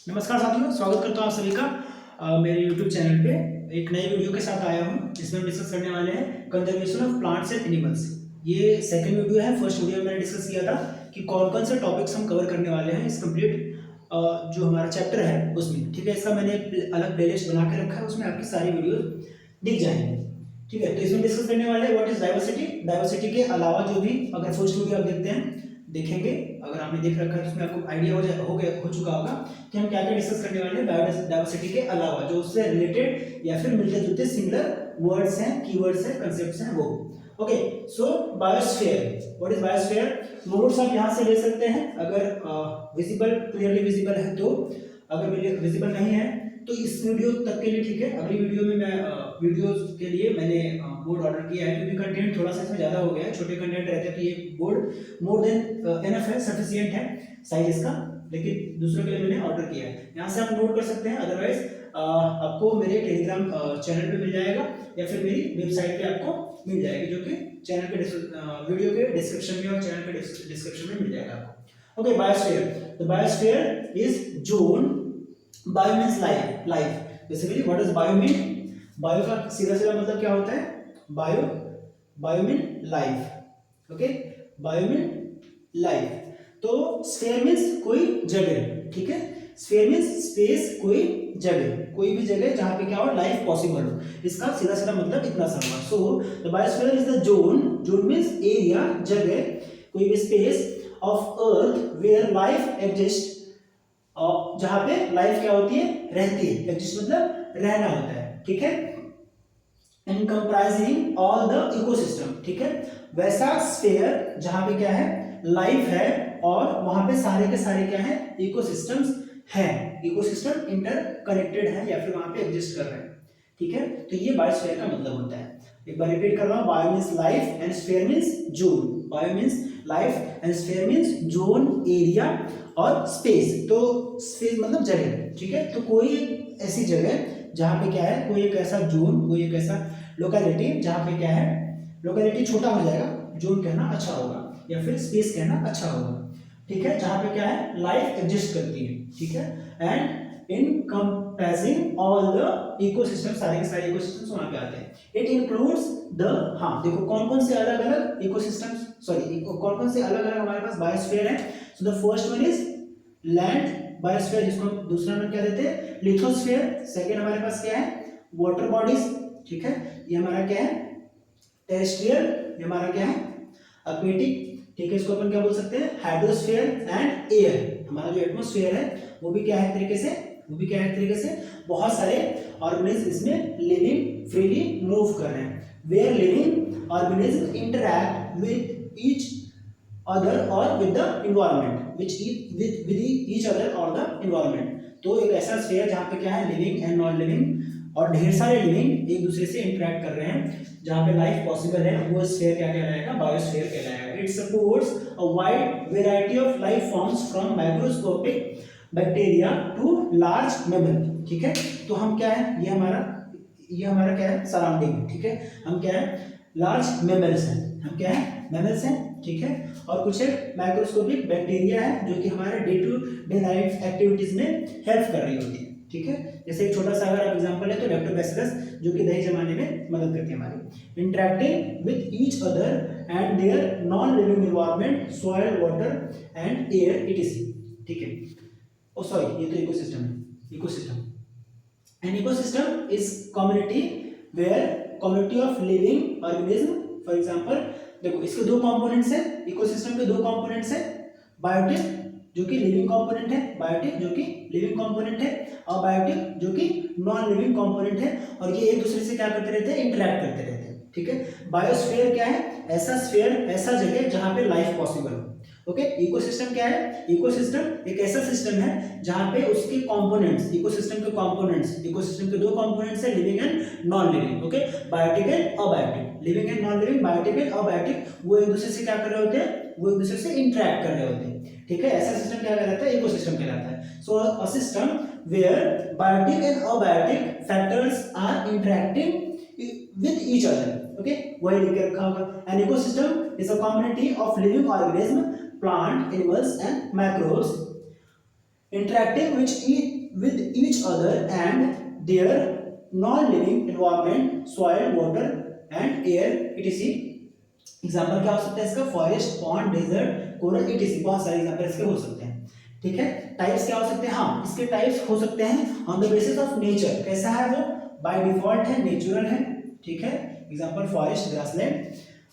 नमस्कार साथियों, स्वागत करता हूँ आप सभी का मेरे YouTube चैनल पे। एक नई वीडियो के साथ आया हूँ जिसमें हम डिस्कस करने वाले हैं conservation of plants and animals. ये सेकंड वीडियो है। फर्स्ट वीडियो में मैंने डिस्कस किया था कि कौन कौन से टॉपिक्स हम कवर करने वाले हैं इस कंप्लीट जो हमारा चैप्टर है उसमें। ठीक है, इसका मैंने एक अलग प्लेलिस्ट बना के रखा है, उसमें आपकी सारी वीडियोज दिख जाएंगी। ठीक है, तो इसमें डिस्कस करने वाले हैं व्हाट इज डाइवर्सिटी। डाइवर्सिटी के अलावा जो भी अगर फर्स्ट वीडियो आप देखते हैं देखेंगे, अगर आपने देख रखा है तो उसमें आपको आइडिया हो चुका होगा कि हम क्या क्या डिस्कस करने वाले हैं बायोडाइवर्सिटी के अलावा, जो उससे रिलेटेड या फिर मिलते जुलते सिमिलर वर्ड्स हैं, कीवर्ड्स हैं, कांसेप्ट्स हैं वो। Okay, so biosphere, what is biosphere. Notes आप यहां से ले सकते हैं अगर विजिबल क्लियरली विजिबल है तो, अगर विजिबल नहीं है तो इस वीडियो तक के लिए ठीक है। अगली वीडियो में मैं वीडियोस के लिए मैंने बोर्ड ऑर्डर किया है क्योंकि कंटेंट थोड़ा सा इसमें ज़्यादा हो गया है। छोटे कंटेंट रहते हैं तो ये बोर्ड मोर देन एनफ है, सफिशिएंट है साइज इसका, लेकिन दूसरों के लिए मैंने ऑर्डर किया है। यहाँ से आप नोट कर सकते हैं, अदरवाइज आपको मेरे टेलीग्राम चैनल पे मिल जाएगा या फिर मेरी वेबसाइट पे आपको मिल जाएगी, जो कि चैनल के वीडियो के डिस्क्रिप्शन में और चैनल के डिस्क्रिप्शन में मिल जाएगा आपको। Okay, biosphere. The biosphere is zone, bio means life. Basically what is bio mean, bio का सीधा सीधा मतलब क्या होता है, bio, bio mean life. Okay, bio mean life. तो स्फीयर मीन्स कोई जगह, ठीक है, स्फीयर मीन्स स्पेस, कोई जगह, कोई भी जगह जहां पे क्या हो लाइफ पॉसिबल हो। इसका सीधा सीधा मतलब इतना सा हुआ। So the biosphere is the zone, zone means area, जगह, कोई भी space of earth where life exist, जहां पे लाइफ क्या होती है, रहती है। एग्जिस्ट मतलब रहना होता है, ठीक है। And comprising all the ecosystem, ठीक है, वैसा स्फीयर जहां पे क्या है लाइफ है और वहां पे सारे के सारे क्या है इकोसिस्टम्स हैं, इकोसिस्टम इंटरकनेक्टेड है या फिर वहां पे एग्जिस्ट कर रहे हैं, ठीक है। तो ये बायोस्फीयर का मतलब होता है। एक बार रिपीट कर रहा हूं, bio means life and sphere means zone. Bio means life and sphere means zone, area और स्पेस। तो स्पेस मतलब जगह, ठीक है। तो कोई ऐसी जगह जहां पे क्या है, कोई एक ऐसा जोन, कोई एक ऐसा लोकेलिटी जहां पे क्या है, लोकेलिटी छोटा हो जाएगा, जोन कहना अच्छा होगा या फिर स्पेस कहना अच्छा होगा, ठीक है, जहां पे क्या है लाइफ एग्जिस्ट करती है, ठीक है। And in compressing all the ecosystem, सारे के सारे इकोसिस्टम्स वहां पे आते हैं। इट इंक्लूड्स द, हाँ देखो कौन कौन से अलग अलग इकोसिस्टम्स, सॉरी कौन कौन से अलग अलग हमारे पास बायोस्फीयर है। So the first one is land biosphere, जिसको हम दूसरा नाम क्या देते हैं, लिथोस्फीयर। सेकेंड हमारे पास क्या है, वाटर बॉडीज, ठीक है, ये हमारा क्या है टेरेस्ट्रियल, ये हमारा क्या है एक्वेटिक, ठीक है, इसको अपन क्या बोल सकते हैं हाइड्रोस्फीयर एंड एयर। हमारा जो एटमॉस्फेयर है वो भी क्या है तरीके से, वो भी क्या है तरीके से बहुत सारे ऑर्गेनिज्म इसमें लिविंग फ्रीली मूव कर रहे हैं। Where living organism interact with each other or with the environment which with each other or the environment। तो एक ऐसा स्फीयर जहां पे क्या है लिविंग एंड नॉन लिविंग और ढेर सारे लिविंग एक दूसरे से इंटरेक्ट कर रहे हैं, जहां पे लाइफ पॉसिबल है, वो स्फीयर क्या कहलाएगा, बायोस्फीयर कहलाएगा। It supports a wide variety of life forms from microscopic bacteria to large mammal, ठीक है। तो हम क्या है, ये हमारा क्या है सराउंडिंग, ठीक है, हम क्या है लार्ज मैमल्स हैं, हम क्या है मैमल्स हैं, ठीक है। और कुछ एक माइक्रोस्कोपिक बैक्टीरिया है जो कि हमारे day to day life activities में हेल्प कर रही होती है, ठीक है। जैसे एक छोटा सा अगर आप एग्जांपल है तो लैक्टोबैसिलस, जो कि दही जमाने में मदद करती है हमारी। Interacting with each other and their non living environment, soil, water and air etc, ठीक है। ओ सॉरी, ये तो इकोसिस्टम है, ecosystem. An ecosystem is community where community of living organism, for example देखो इसके दो कंपोनेंट्स हैं, इकोसिस्टम के दो कंपोनेंट्स हैं, बायोटिक जो कि लिविंग कंपोनेंट है, बायोटिक जो कि लिविंग कंपोनेंट है, और बायोटिक जो कि नॉन लिविंग कंपोनेंट है, और ये एक दूसरे से क्या करते रहते हैं, इंटरेक्ट करते रहते हैं, ठीक है। बायोस्फीयर क्या है, ऐसा स्फीयर, ऐसा जगह जहां पे लाइफ पॉसिबल हो। ओके, इकोसिस्टम क्या है, इकोसिस्टम एक ऐसा सिस्टम है जहां पे उसके कंपोनेंट्स, इकोसिस्टम के कंपोनेंट्स, इकोसिस्टम के दो कंपोनेंट्स है living and non living, okay, biotic and abiotic, living and non living, biotic and abiotic, वो एक दूसरे से क्या कर रहे होते हैं, वो एक दूसरे से इंटरेक्ट कर रहे होते हैं, ठीक है। ऐसा सिस्टम क्या कहलाता है, इकोसिस्टम कहलाता है। So a system where biotic and abiotic factors are interacting with each other, okay, वही लिख के रखा होगा। An ecosystem is a community of living organism, plant, animals and microbes interacting with each other and their non-living environment, soil, water and air etc. Example क्या हो सकता है इसका? Forest, pond, desert, coral etc. बहुत सारे example इसके हो सकते हैं। ठीक है, टाइप्स क्या हो सकते हैं? हाँ, इसके टाइप्स हो सकते हैं on the basis of nature. कैसा है वो? बाय डिफॉल्ट है, नेचुरल है। ठीक है, एग्जाम्पल फॉरेस्ट, ग्रासलैंड।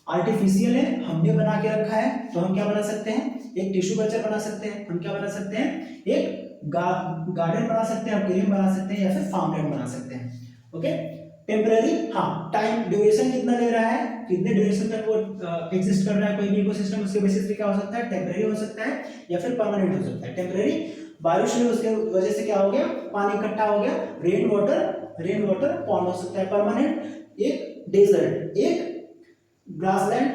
आर्टिफिशियल है, हमने बना के रखा है, तो हम क्या बना सकते हैं? एक टिश्यू कल्चर बना सकते हैं। हम क्या बना सकते हैं? एक गार्डन बना सकते हैं, एक्वेरियम बना सकते हैं, या फिर फाउंटेन बना सकते हैं। ओके, टेम्पररी, हाँ, टाइम ड्यूरेशन कितना ले रहा है, कितने ड्यूरेशन तक वो एग्जिस्ट कर रहा है कोई भी इकोसिस्टम, उसके बेसिस पे क्या हो सकता है? टेम्पररी हो सकता है या फिर परमानेंट हो सकता है। टेम्पररी, बारिश हुई उसके वजह से क्या हो गया? पानी इकट्ठा हो गया, रेन वाटर पॉन्ड हो सकता है। परमानेंट एक डेजर्ट, एक ग्रासलैंड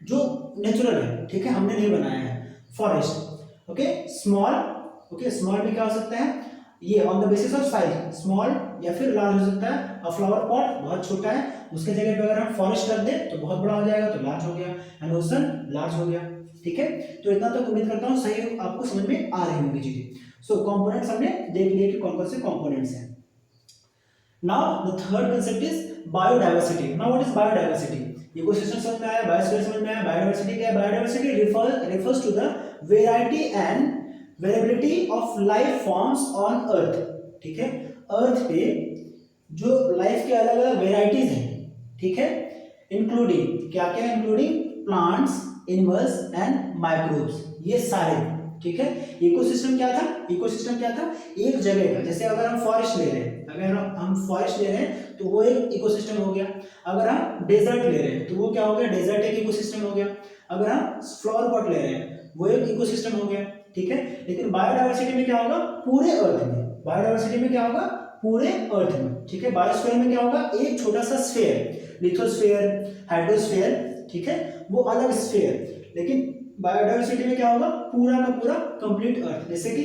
जो नेचुरल है, ठीक है, हमने नहीं बनाया है। Forest, okay. Small, okay, small में क्या हो सकता है? ये on the basis of size, small या फिर लार्ज हो सकता है। अ फ्लावर पॉट बहुत छोटा है, उसके जगह पे अगर हम फॉरेस्ट रख दें तो बहुत बड़ा हो जाएगा, तो लार्ज हो गया। एंड ओशन लार्ज हो गया। ठीक है, तो इतना तो उम्मीद करता हूँ सही आपको समझ में आ रही होंगी चीजें। सो कंपोनेंट्स हमने देख लिए कि कौन कौन से कंपोनेंट्स हैं। Now the third concept is biodiversity. Now what is biodiversity? Ecosystem समझ में आया, बायोस्फीयर समझ में आया। बायोडाइवर्सिटी क्या है? Biodiversity refers to the variety and variability of life forms on earth. ठीक है, अर्थ पे जो लाइफ के अलग अलग वेराइटीज हैं, ठीक है, इंक्लूडिंग क्या क्या? Including plants, animals and microbes, ये सारे। ठीक है, इकोसिस्टम क्या था? इकोसिस्टम क्या था? एक जगह का, जैसे अगर हम फॉरेस्ट ले रहे हैं, अगर हम फॉरेस्ट ले रहे हैं तो वो एक इकोसिस्टम हो गया। अगर हम डेजर्ट ले रहे हैं तो वो क्या हो गया? डेजर्ट एक इकोसिस्टम हो गया। अगर हम फ्लावर पॉट ले रहे हैं वो एक इकोसिस्टम हो गया। ठीक है, लेकिन बायोडाइवर्सिटी में क्या होगा? पूरे अर्थ में। बायोडाइवर्सिटी में क्या होगा? पूरे अर्थ में। ठीक है, बायोस्फीयर में क्या होगा? एक छोटा सा स्फीयर, लिथोस्फीयर, हाइड्रोस्फीयर, ठीक है, वो अलग स्फीयर। लेकिन बायोडाइवर्सिटी में क्या होगा? पूरा का पूरा कंप्लीट अर्थ। जैसे कि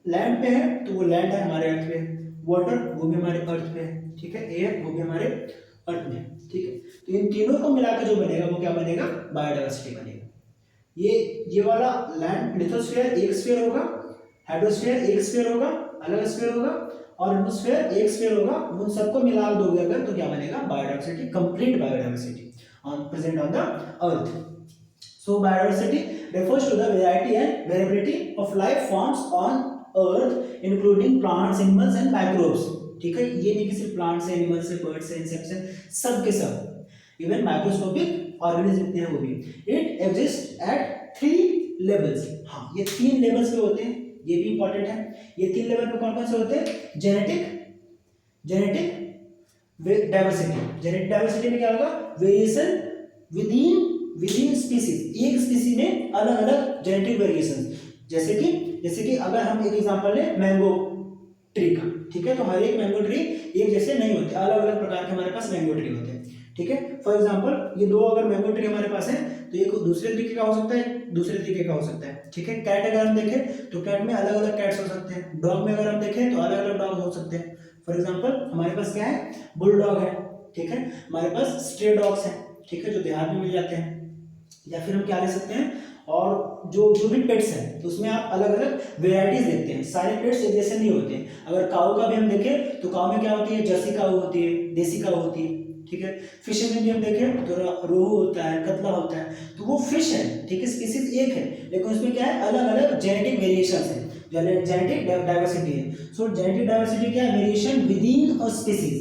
लैंड पे है तो वो लैंड है हमारे अर्थ पे, वाटर वो भी हमारे अर्थ पे है, ठीक है, एयर वो भी हमारे अर्थ में। ठीक है, तो इन तीनों को मिलाकर जो बनेगा वो क्या बनेगा? बायोडाइवर्सिटी बनेगा। ये वाला लैंड, लिथोस्फीयर एक स्फीयर होगा, हाइड्रोस्फीयर एक स्फीयर होगा, अलग स्फीयर होगा, और एटमॉस्फेयर एक स्फीयर होगा। उन सबको मिला दोगे अगर तो क्या बनेगा? Biodiversity, complete biodiversity present on the earth. So biodiversity refers to the variety and variability of life forms on earth including plants, animals and microbes. ठीक है, ये नहीं कि सिर्फ प्लांट्स है, एनिमल्स है, बर्ड्स है, इंसेक्ट्स है, सब के सब, इवन माइक्रोस्कोपिक ऑर्गेनिज्म जितने हैं वो भी। It exist at 3 levels. हाँ, ये 3 लेवल्स पे होते हैं, ये भी इंपॉर्टेंट है। ये 3 लेवल पे कौन कौन से होते हैं? Genetic diversity. जेनेटिक डाइवर्सिटी में क्या होगा? वेरिएशन विदिन स्पीसीज, एक स्पीसी में अलग अलग जेनेटिक वेरिएशन। जैसे कि अगर हम एक एग्जांपल लें मैंगो ट्री का, ठीक है, तो हर एक मैंगो ट्री एक जैसे नहीं होते, अलग अलग प्रकार के हमारे पास मैंगो ट्री होते हैं। ठीक है, फॉर एग्जांपल ये 2 अगर मैंगो ट्री हमारे पास है तो एक दूसरे तरीके का हो सकता है, दूसरे तरीके का हो सकता है। ठीक है, कैट अगर हम देखें तो कैट में अलग अलग कैट्स हो सकते हैं, डॉग में अगर हम देखें तो अलग अलग डॉग हो सकते हैं। फॉर एग्जाम्पल हमारे पास क्या है? बुल डॉग है, ठीक है, हमारे पास स्ट्रे डॉग्स हैं, ठीक है, जो देहात में मिल जाते हैं। या फिर हम क्या ले सकते हैं, और जो भी पेट्स हैं तो उसमें आप अलग अलग वेराइटीज देखते हैं, सारे पेट्स एक जैसे नहीं होते। अगर काऊ का भी हम देखें तो काऊ में क्या होती है? जर्सी काऊ होती है, देसी काऊ होती है। ठीक है, फिश में भी हम देखें तो रोहू होता है, कतला होता है, तो वो फिश है, ठीक है, स्पीसीज एक है, लेकिन उसमें क्या है? अलग अलग जेनेटिक वेरिएशन है, जेनेटिक डाइवर्सिटी है। सो जेनेटिक डाइवर्सिटी क्या है? Variation within a species.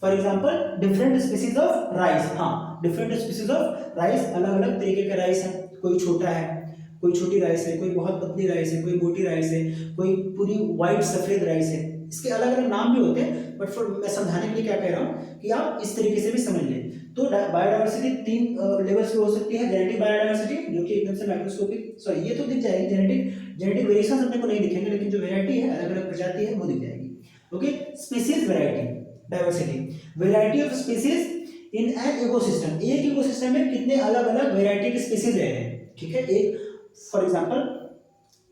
For example different species of rice. हाँ, डिफरेंट स्पीसीज ऑफ राइस, अलग अलग तरीके का राइस है, कोई छोटा है, कोई छोटी राइस है, कोई बहुत पतली राइस है, कोई मोटी राइस है, कोई पूरी व्हाइट सफेद राइस है। इसके अलग अलग नाम भी होते हैं, बट फॉर मैं समझाने के लिए क्या कह रहा हूँ कि आप इस तरीके से भी समझ लें। तो बायोडाइवर्सिटी 3 लेवल्स पे हो सकती है। जेनेटिक बायोडाइवर्सिटी जो कि एकदम से माइक्रोस्कोपिक, सॉरी ये तो दिख जाएगी, जेनेटिक वेरिएशन अपने को नहीं दिखेंगे, लेकिन जो वेराइटी है, अलग अलग प्रजाति है, वो दिख जाएगी। Okay, species variety diversity, variety of species in an ecosystem. एक इकोसिस्टम में कितने अलग अलग वेराइटी के स्पीसीज रह रहे हैं। ठीक है, एक फॉर एग्जांपल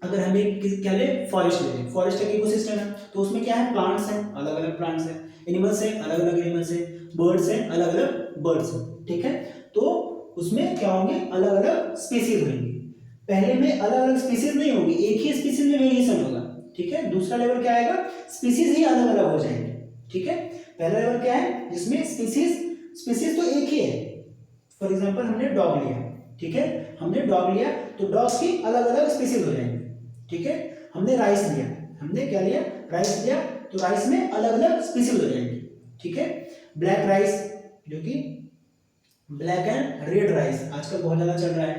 अगर हम एक क्या ले, फॉरेस्ट ले लें, फॉरेस्ट एक इकोसिस्टम है, तो उसमें क्या है? प्लांट्स हैं, अलग अलग प्लांट्स हैं, एनिमल्स हैं, अलग अलग एनिमल्स हैं, बर्ड्स हैं, अलग अलग बर्ड्स हैं। ठीक है, तो उसमें क्या होंगे? अलग अलग स्पीसीज होंगी। पहले में अलग अलग स्पीसीज नहीं होगी, एक ही स्पीसीज में वेरिएशन होगा। ठीक है। दूसरा लेवल क्या आएगा, स्पीसीज ही अलग अलग हो जाएंगे, ठीक है। पहला लेवल क्या है, जिसमें स्पीसीज तो एक ही है। फॉर एग्जांपल हमने डॉग लिया, ठीक है, हमने डॉग लिया तो डॉग्स की अलग अलग स्पीसीज हो जाएंगे, ठीक है। हमने राइस लिया, हमने क्या लिया, राइस लिया, तो राइस में अलग अलग स्पीसीज हो जाएंगे, ठीक है। ब्लैक राइस, जो कि ब्लैक एंड रेड राइस आजकल बहुत ज़्यादा चल रहा है,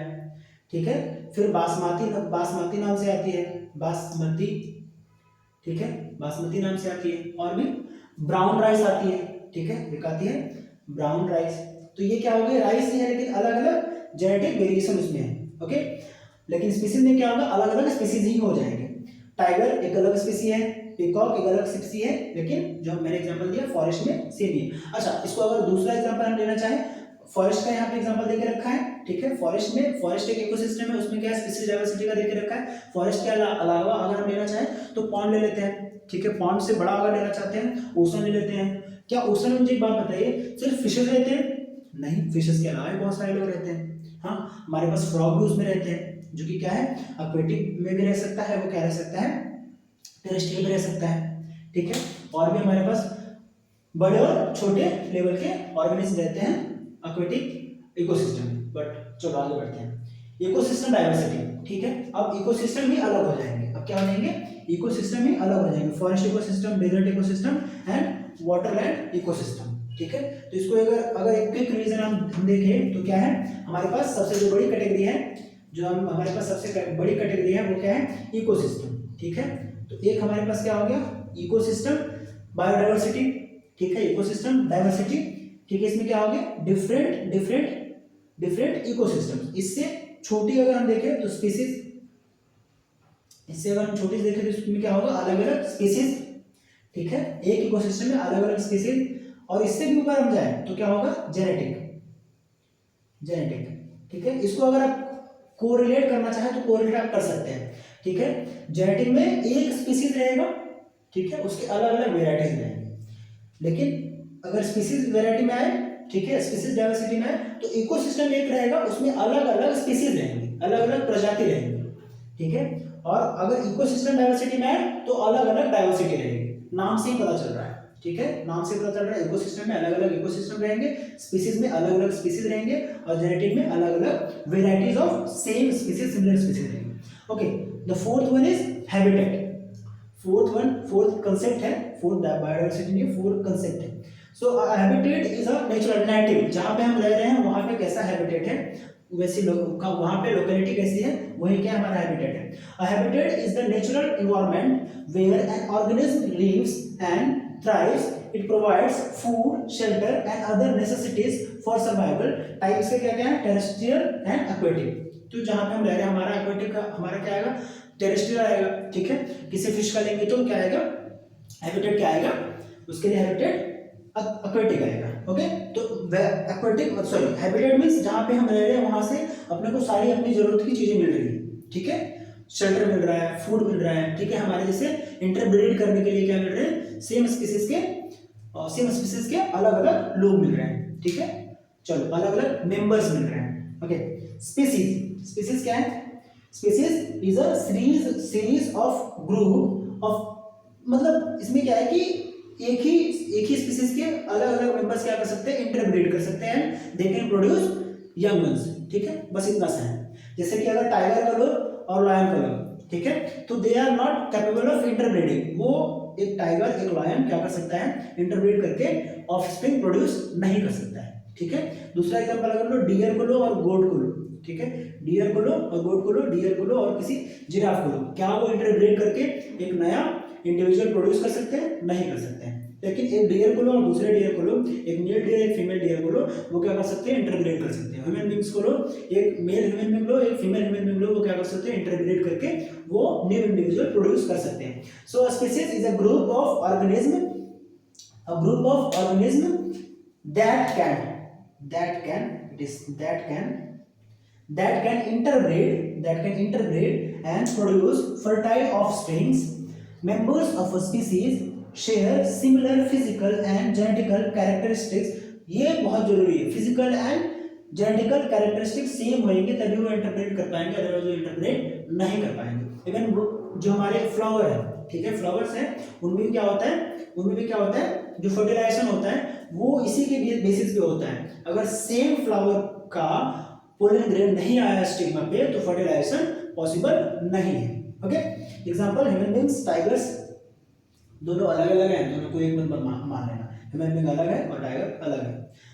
ठीक है। फिर बासमती नाम से आती है, बासमती, ठीक है, बासमती नाम से आती है। और भी ब्राउन राइस आती है, ठीक है, एक आती है ब्राउन राइस। तो ये क्या हो गया, राइस ही है लेकिन अलग अलग जेनेटिक वेरिएशन उसमें है, ओके। लेकिन स्पीसीज में क्या होगा, अलग अलग स्पीसीज ही हो जाएंगे। टाइगर एक अलग स्पीसी है, पीकॉक एक अलग स्पीसी है, लेकिन जो मैंने एग्जांपल दिया फॉरेस्ट में सेम ही है। अच्छा, इसको अगर दूसरा एग्जांपल हम लेना चाहें, फॉरेस्ट का यहाँ पे एग्जांपल देके रखा है, ठीक है। फॉरेस्ट एक इकोसिस्टम है, उसमें क्या है, स्पीसीज डाइवर्सिटी का देके रखा है। फॉरेस्ट के अलावा अगर हम लेना चाहें तो पॉन्ड ले लेते हैं, ठीक है। पॉन्ड से बड़ा अगर लेना चाहते हैं, ओशन ले लेते हैं। क्या ओशन में, मुझे एक बात बताइए, सिर्फ फिशेज रहते हैं? नहीं, फिशेज के अलावा बहुत सारे लोग रहते हैं। हाँ, हमारे पास फ्रॉग भी उसमें रहते हैं, जो कि क्या है, एक्वेटिक में भी रह सकता है, वो क्या रह सकता है, टेरेस्ट्रियल में रह सकता है, ठीक है। और भी हमारे पास बड़े और छोटे लेवल के ऑर्गेनिज्म रहते हैं एक्वेटिक इकोसिस्टम में। बट चलो आगे बढ़ते हैं, इकोसिस्टम डाइवर्सिटी, ठीक है। अब इकोसिस्टम भी अलग हो जाएंगे, अब क्या हो जाएंगे, इकोसिस्टम ही अलग हो जाएंगे। Forest ecosystem, desert ecosystem and waterland ecosystem, ठीक है। तो इसको अगर एक क्विक रिवीजन हम देखें तो क्या है, हमारे पास सबसे जो बड़ी कैटेगरी है, हमारे पास सबसे बड़ी कैटेगरी है वो क्या है, इकोसिस्टम, ठीक है। तो एक हमारे पास क्या हो गया, इकोसिस्टम बायोडाइवर्सिटी, ठीक है, इकोसिस्टम डाइवर्सिटी, ठीक है। इसमें क्या हो गया, डिफरेंट इकोसिस्टम। इससे छोटी अगर हम देखें तो स्पीसीज, इससे अगर हम छोटी देखें तो इसमें क्या होगा, अलग अलग स्पीसीज, ठीक है, एक इकोसिस्टम में अलग अलग स्पीसीज। और इससे भी ऊपर हम जाए तो क्या होगा, जेनेटिक, ठीक है। इसको अगर आप कोरिलेट करना चाहें तो कोरिलेट आप कर सकते हैं, ठीक है। जेनेटिक में एक स्पीसीज रहेगा, ठीक है, उसके अलग अलग वेराइटीज रहेंगे। लेकिन अगर स्पीसीज वेराइटी में आए, ठीक है, स्पीसीज डाइवर्सिटी में आए, तो इकोसिस्टम एक रहेगा, उसमें अलग अलग स्पीसीज रहेंगे, अलग अलग प्रजाति रहेंगी, ठीक है। और अगर इकोसिस्टम डाइवर्सिटी में आए तो अलग अलग डाइवर्सिटी रहेगी, नाम से ही पता चल रहा है, ठीक है, नाम से पता चल रहा है। इकोसिस्टम में अलग अलग इकोसिस्टम रहेंगे, स्पीसीज में अलग अलग स्पीसीज रहेंगे, और जेनेटिक में अलग अलग varieties of same species, similar species रहेंगे, okay. The fourth one is habitat. Fourth concept है, फोर्थ बायोडाइवर्सिटी में फोर्थ कंसेप्ट है। So habitat is a natural native, जहां पे हम रह रहे हैं वहां पे कैसा हैबिटेट है, वैसी वहां पे लोकेलिटी कैसी है, वही क्या हमारा हैबिटेट है। A habitat is the natural environment where an organism lives and thrives. It provides food, shelter and other necessities for survival. Types के क्या क्या है, टेरेस्ट्रियल एंड एक्वेटिक। तो जहां पे हम रह रहे हैं, हमारा एक्वेटिक का हमारा क्या आएगा, टेरेस्ट्रियल आएगा, ठीक है। किसी फिश का लेंगे तो क्या आएगा, हैबिटेट क्या आएगा, उसके लिए हैबिटेट एक्वेटिक आएगा, ओके। तो एक्वेटिक सॉरी हैबिटेट मींस जहां पे हम रह रहे हैं वहां से अपने को सारी अपनी जरूरत की चीजें मिल रही है, ठीक है। शेल्टर मिल रहा है, फूड मिल रहा है, ठीक है। हमारे जैसे इंटरब्रीड करने के लिए क्या मिल रहे हैं, सेम स्पीसीज के अलग अलग लोग मिल रहे हैं, ठीक है। चलो, अलग अलग मेंबर्स मिल रहे हैं, ओके। स्पीसीज क्या है, species is a series of group of, मतलब इसमें क्या है कि एक ही स्पीसीज के अलग अलग मेंबर्स क्या कर सकते हैं, इंटरब्रीड कर सकते हैं, they can produce young ones, ठीक है। बस इतना सा है। जैसे कि अगर टाइगर का लो और लायन का लो, ठीक है, तो they are not capable of interbreeding. वो एक टाइगर एक लायन क्या कर सकता है, इंटरब्रीड करके ऑफस्प्रिंग प्रोड्यूस नहीं कर सकता है, ठीक है। दूसरा एग्जांपल अगर लो, डियर को लो और गोट को लो, ठीक है, डियर को लो और गोट को लो, डियर को लो और किसी जिराफ को लो, क्या वो इंटरब्रीड करके एक नया इंडिविजुअल प्रोड्यूस कर सकते हैं, नहीं कर सकते हैं। लेकिन एक डियर को लो और दूसरे डियर को लो, एक मेल डियर एक फीमेल डियर को लो, वो क्या कर सकते हैं, इंटरब्रीड कर सकते हैं। ह्यूमन बींग्स को लो, एक मेल ह्यूमन बींग लो, एक फीमेल ह्यूमन बींग लो, वो क्या कर सकते हैं, इंटरब्रीड करके वो न्यू इंडिविजुअल प्रोड्यूस कर सकते हैं। So a species is a group of organism that can interbreed and produce fertile offsprings. Members of a species share similar physical and genetical characteristics. ये बहुत जरूरी है, physical and genetical characteristics same होंगे तभी वो इंटरप्रेट कर पाएंगे, otherwise वो इंटरप्रेट नहीं कर पाएंगे। इवन जो हमारे फ्लावर है, ठीक है, फ्लावर्स हैं, उनमें भी क्या होता है जो फर्टिलाइजेशन होता है वो इसी के बेसिस पे होता है। अगर सेम फ्लावर का पोलन ग्रेन नहीं आया स्टिग्मा पे तो फर्टिलाइजेशन पॉसिबल नहीं है। Okay, example human beings, tigers, दोनों अलग अलग हैं, दोनों को एक मत मान लेना, ह्यूमन बींग अलग है और टाइगर अलग है।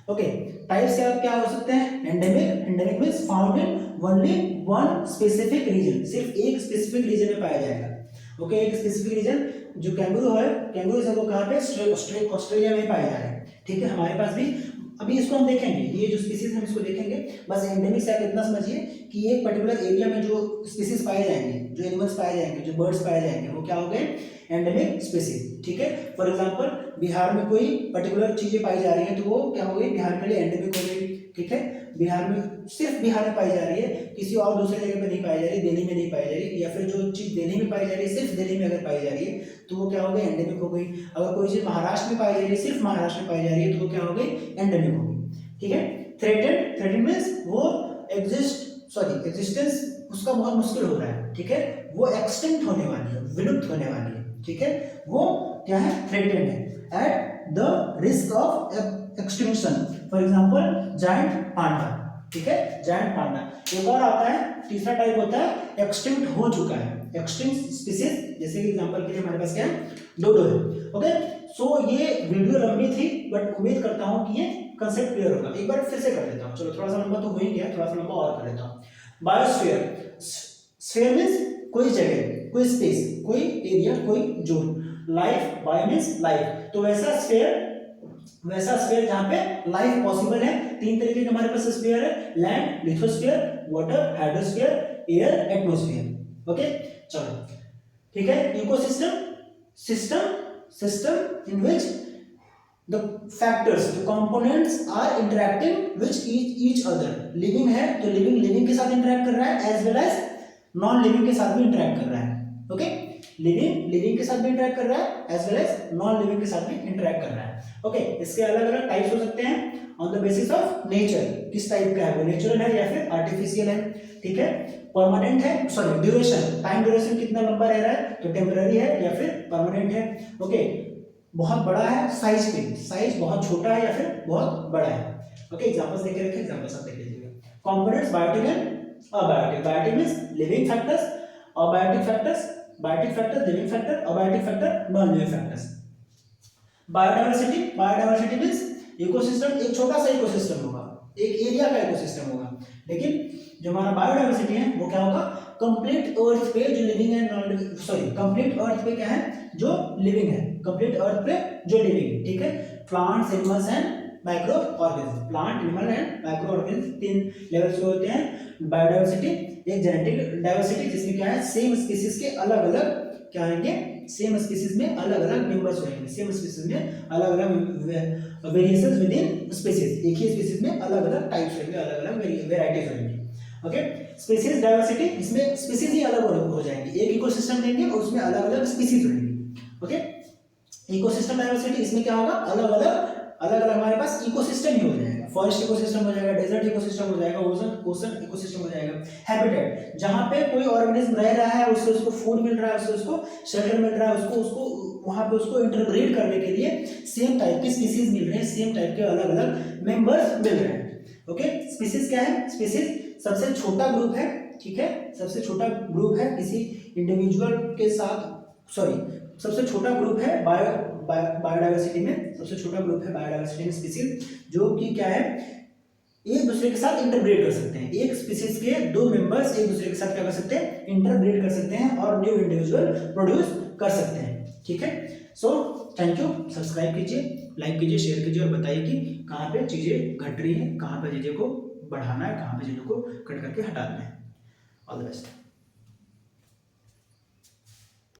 ओके, टाइप्स क्या हो सकते हैं? Endemic means found in only one specific region, सिर्फ एक स्पेसिफिक रीजन में पाया जाएगा। ओके, एक स्पेसिफिक रीजन, जो कैंगरू है, कैंगरू है वो कहाँ पे? ऑस्ट्रेलिया में पाया जा रहा है, ठीक है। हमारे पास भी अभी इसको हम देखेंगे, ये जो स्पीसीज हम इसको देखेंगे। बस एंडेमिक से आप इतना समझिए कि एक पर्टिकुलर एरिया में जो स्पीसीज पाए जाएंगे, जो एनिमल्स पाए जाएंगे, जो बर्ड्स पाए जाएंगे, वो क्या हो गए? एंडेमिक स्पीसीज, ठीक है। फॉर एग्जांपल बिहार में कोई पर्टिकुलर चीजें पाई जा रही है तो वो क्या हो गई? बिहार के लिए एंडेमिक हो गई, ठीक है। बिहार में, सिर्फ बिहार में पाई जा रही है, किसी और दूसरे जगह पे नहीं पाई जा रही, दिल्ली में नहीं पाई जा रही, या फिर जो चीज दिल्ली में पाई जा रही है सिर्फ दिल्ली में अगर पाई जा रही है तो वो क्या हो गई? एंडेमिक हो गई। अगर कोई चीज महाराष्ट्र में पाई जा रही है, सिर्फ महाराष्ट्र में पाई जा रही है तो वो क्या हो गई? एंडेमिक हो गई, ठीक है। थ्रेटेड मींस वो एग्जिस्टेंस उसका बहुत मुश्किल हो रहा है, ठीक है, वो एक्सटिंक्ट होने वाली है, विलुप्त होने वाली है, ठीक है, वो क्या है? थ्रेटेड है, at the risk of extinction. For example giant panda, ठीक है, जायंट पांडा। एक और आता है, तीसरा टाइप होता है एक्सटिंक्ट हो चुका है, एक्सटिंक्ट स्पीसीज, जैसे कि एग्जांपल के लिए हमारे पास क्या है? डोडो है। ओके, सो ये वीडियो लंबी थी बट उम्मीद करता हूं कि ये कंसेप्ट क्लियर होगा। एक बार फिर से कर लेता हूं, चलो थोड़ा सा लंबा तो हो ही गया, थोड़ा सा लंबा और कर लेता हूं। बायोस्फीयर, स्फीयर मींस कोई जगह, कोई स्पेस, कोई एरिया, कोई zone. Life, bio means life, तो वैसा स्फीयर जहां पे लाइफ पॉसिबल है। तीन तरीके के हमारे पास स्फीयर है, land, lithosphere, water, hydrosphere, air, atmosphere. Okay, चलो ठीक है। Ecosystem, system in which the factors, the components are interacting with each other. living है तो living के साथ interact कर रहा है, as well as non living के साथ भी interact कर रहा है। ओके, living के साथ भी interact कर रहा है, as well as non living के साथ भी interact कर रहा है। ओके, इसके अलग अलग टाइप्स हो सकते हैं on the basis of nature, किस टाइप का है वो, नेचुरल है या फिर आर्टिफिशियल है, ठीक है। परमानेंट है, सॉरी ड्यूरेशन, टाइम ड्यूरेशन कितना लंबा रह रहा है तो टेम्पररी है या फिर परमानेंट है। ओके, बहुत बड़ा है, साइज बहुत छोटा है या फिर बहुत बड़ा है। ओके, एग्जांपल्स देके रखें, एग्जांपल्स आप देख लीजिएगा। Components, biotic and abiotic. Biotic means living factors, abiotic factors living factor, abiotic factor non living factors. Biodiversity means ecosystem, एक छोटा सा इकोसिस्टम होगा, एक एरिया का इकोसिस्टम होगा, लेकिन जो हमारा बायोडायवर्सिटी है वो क्या होगा? कंप्लीट अर्थ पे जो लिविंग है, नॉन लिविंग, सॉरी कंप्लीट अर्थ पे क्या है? जो लिविंग है, कंप्लीट अर्थ पे जो लिविंग, ठीक है। Plants, animals and micro organism. Plant, animal and micro organism, तीन लेवल्स पे होते हैं बायोडायवर्सिटी। एक जेनेटिक डाइवर्सिटी जिसमें क्या है? सेम स्पीसीज के अलग अलग क्या आएंगे? सेम स्पीसीज में अलग अलग मेंबर्स होंगे, सेम स्पीसीज में अलग अलग वेरिएशंस विद इन स्पीसीज, एक ही स्पीसीज में अलग अलग टाइप्स होंगे, अलग अलग वेराइटीज होंगी। ओके, स्पीसीज डाइवर्सिटी, इसमें स्पीसीज ही अलग हो जाएंगे, एक इकोसिस्टम लेंगे और उसमें अलग अलग स्पीसीज होंगी। ओके, इकोसिस्टम डाइवर्सिटी, इसमें क्या होगा? अलग अलग हमारे पास इकोसिस्टम ही हो जाएगा, फॉरेस्ट इकोसिस्टम हो जाएगा, डेजर्ट इकोसिस्टम हो जाएगा, ओशन इकोसिस्टम हो जाएगा। हैबिटेट, जहां पे कोई ऑर्गेनिज्म रह रहा है, उसको फूड मिल रहा है, उसको शेल्टर मिल रहा है, उसको वहां पे उसको इंटरब्रीड करने के लिए सेम टाइप की स्पीसीज मिल रहे हैं, सेम टाइप के अलग अलग मेंबर्स मिल रहे हैं। ओके, स्पीसीज क्या है? स्पीसीज सबसे छोटा ग्रुप है, ठीक है, सबसे छोटा ग्रुप है किसी इंडिविजुअल के साथ, सॉरी सबसे छोटा ग्रुप है बायोडायवर्सिटी में, सबसे छोटा ग्रुप है बायोडायवर्सिटी में स्पीसीज, जो कि क्या है? एक दूसरे के साथ इंटरब्रीड कर सकते हैं, एक स्पीसीज के दो मेंबर्स एक दूसरे के साथ क्या कर सकते हैं? इंटरब्रीड कर सकते हैं और न्यू इंडिविजुअल प्रोड्यूस कर सकते हैं, ठीक है। सो थैंक यू, सब्सक्राइब कीजिए, लाइक कीजिए, शेयर कीजिए और बताइए कि कहाँ पे चीज़ें घट रही हैं, कहाँ पे चीज़ें को बढ़ाना है, कहाँ पे चीज़ों को कट करके हटाना है। All the best.